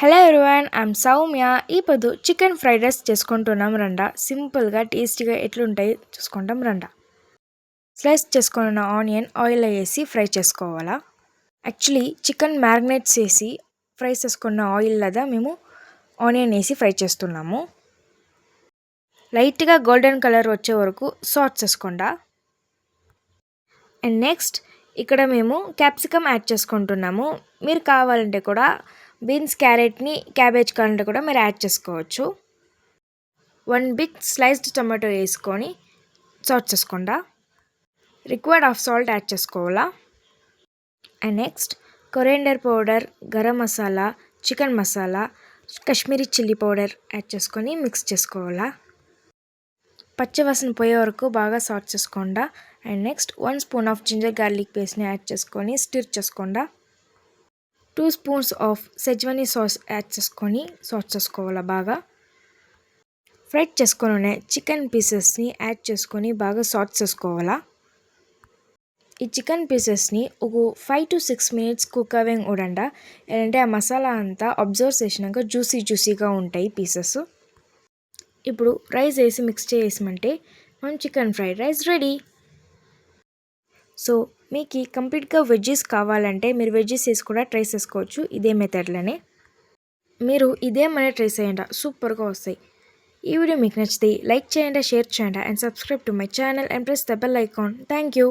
Hello everyone, I'm Soumya. ఇప్పుడు chicken fried rice చేసుకుంటున్నాం రండా. సింపుల్గా టేస్టీగా ఎట్లుంటాయి చూసుకుంటాం రండా. స్లైస్ చేసుకున్న ఆనియన్ ఆయిల్లో వేసి ఫ్రై చేసుకోవాలా. యాక్చువల్లీ చికెన్ మ్యారినేట్స్ వేసి ఫ్రై చేసుకున్న ఆయిల్ లేదా మేము ఆనియన్ వేసి ఫ్రై చేస్తున్నాము. లైట్గా గోల్డెన్ కలర్ వచ్చే వరకు సాట్ చేసుకోండా. అండ్ నెక్స్ట్ ఇక్కడ మేము క్యాప్సికమ్ యాడ్ చేసుకుంటున్నాము. మీరు కావాలంటే కూడా బీన్స్, క్యారెట్ని, క్యాబేజ్ కావాలంటే కూడా మీరు యాడ్ చేసుకోవచ్చు. 1 బిగ్ స్లైస్డ్ టమాటో వేసుకొని సాట్ చేసుకోండా. రిక్వైర్డ్ ఆఫ్ సాల్ట్ యాడ్ చేసుకోవాలా. And next coriander powder, garam masala, chicken masala, Kashmiri chilli powder add చేసుకొని మిక్స్ చేసుకోవాలా. పచ్చివాసన పోయే వరకు బాగా సాట్ చేసుకోండా. And next 1 spoon of ginger garlic పేస్ట్ని యాడ్ చేసుకొని స్టిర్ చేసుకోండా. 2 spoons of Schezwan sauce add చేసుకొని సాట్ చేసుకోవాలా. బాగా ఫ్రై చేసుకొని చికెన్ పీసెస్ని యాడ్ చేసుకొని బాగా సాట్ చేసుకోవాలా. ఈ చికెన్ పీసెస్ని ఒక 5 to 6 minutes కుక్ అవేం ఉడండా. ఏంటంటే ఆ మసాలా అంతా అబ్జర్వ్ చేసినాక జ్యూసీగా ఉంటాయి పీసెస్. ఇప్పుడు రైస్ వేసి మిక్స్ చేసామంటే మనం chicken fried rice ready. So మీకు కంప్లీట్గా వెజ్జెస్ కావాలంటే మీరు వెజ్జెస్ వేసి కూడా ట్రై చేసుకోవచ్చు. ఇదే మెథడ్లోనే మీరు ఇదేమైనా ట్రై చేయండి, సూపర్గా వస్తాయి. ఈ వీడియో మీకు నచ్చితే లైక్ చేయండి, షేర్ చేయండి and subscribe to my channel and press the bell icon. Thank you.